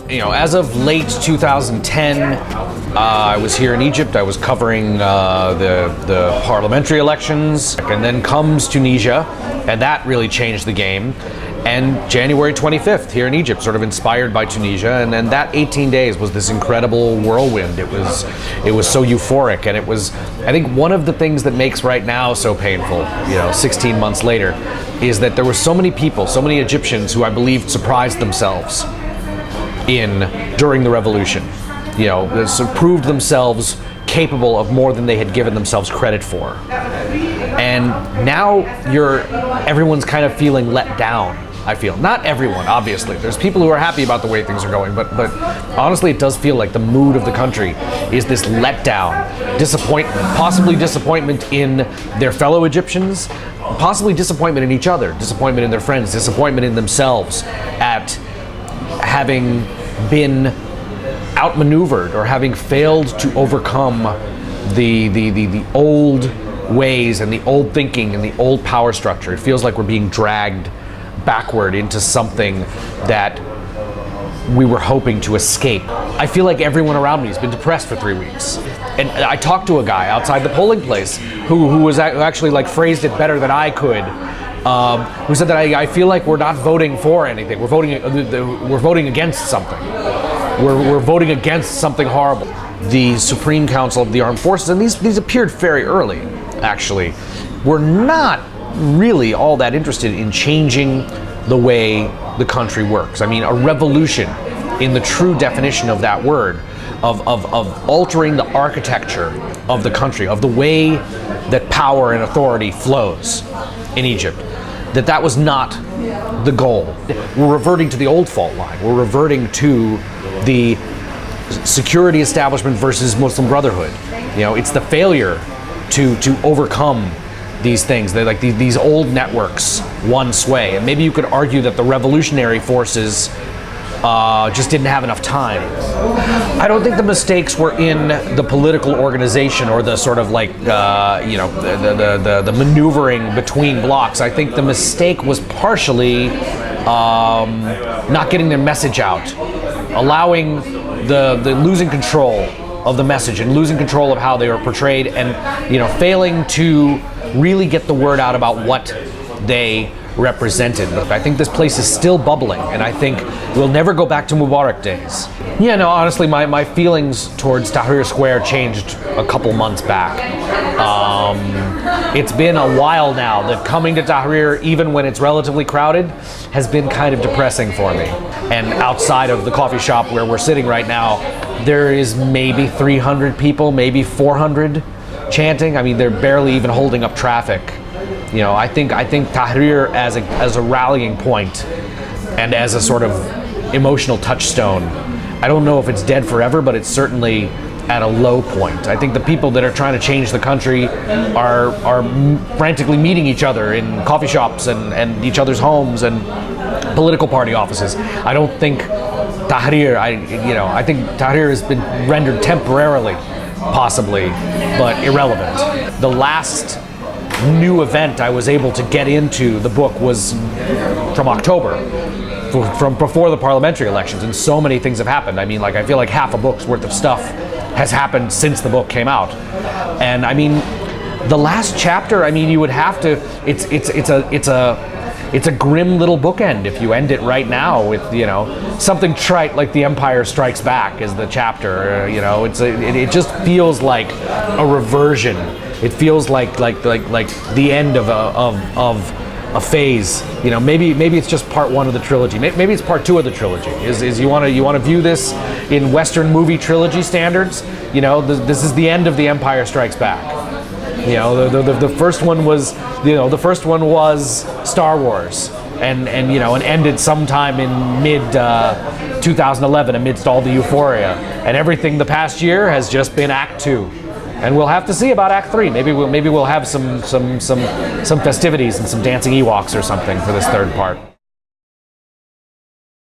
as of late 2010, I was here in Egypt. I was covering the parliamentary elections, and then comes Tunisia, and that really changed the game. And January 25th here in Egypt, sort of inspired by Tunisia, and then that 18 days was this incredible whirlwind. It was so euphoric, and it was, I think, one of the things that makes right now so painful, 16 months later, is that there were so many people, so many Egyptians who I believed surprised themselves during the revolution. Proved themselves capable of more than they had given themselves credit for. And now everyone's kind of feeling let down, I feel. Not everyone, obviously. There's people who are happy about the way things are going, but honestly, it does feel like the mood of the country is this letdown, disappointment, possibly disappointment in their fellow Egyptians, possibly disappointment in each other, disappointment in their friends, disappointment in themselves at having been outmaneuvered or having failed to overcome the old ways and the old thinking and the old power structure. It feels like we're being dragged backward into something that we were hoping to escape. I feel like everyone around me has been depressed for 3 weeks. And I talked to a guy outside the polling place who actually phrased it better than I could, who said that I feel like we're not voting for anything. We're voting against something. We're voting against something horrible. The Supreme Council of the Armed Forces, and these appeared very early, actually, were not really all that interested in changing the way the country works. I mean, a revolution in the true definition of that word, of altering the architecture of the country, of the way that power and authority flows in Egypt, that was not the goal. We're reverting to the old fault line. We're reverting to the security establishment versus Muslim Brotherhood. It's the failure to overcome these things. They're like these old networks one sway, and maybe you could argue that the revolutionary forces just didn't have enough time. I don't think the mistakes were in the political organization or the sort of the maneuvering between blocks. I think the mistake was partially not getting their message out, allowing the losing control of the message and losing control of how they were portrayed, and failing to really get the word out about what they represented. I think this place is still bubbling, and I think we'll never go back to Mubarak days. Honestly, my feelings towards Tahrir Square changed a couple months back. It's been a while now that coming to Tahrir, even when it's relatively crowded, has been kind of depressing for me. And outside of the coffee shop where we're sitting right now, there is maybe 300 people, maybe 400 chanting. I mean, they're barely even holding up traffic. I think Tahrir as a rallying point and as a sort of emotional touchstone, I don't know if it's dead forever, but it's certainly at a low point. I think the people that are trying to change the country are frantically meeting each other in coffee shops and each other's homes and political party offices. I don't think Tahrir, I think Tahrir has been rendered temporarily, possibly, but irrelevant. The last new event I was able to get into the book was from October, from before the parliamentary elections, and so many things have happened. I mean, I feel like half a book's worth of stuff has happened since the book came out. And I mean, the last chapter, you would have to, it's a grim little bookend if you end it right now with, something trite like The Empire Strikes Back is the chapter. It just feels like a reversion. It feels like the end of a phase. Maybe it's just part one of the trilogy. Maybe it's part two of the trilogy. Is you want to view this in Western movie trilogy standards? This is the end of The Empire Strikes Back. The first one was Star Wars, and ended sometime in mid 2011 amidst all the euphoria, and everything the past year has just been Act 2. And we'll have to see about Act 3. Maybe we'll have some festivities and some dancing Ewoks or something for this third part.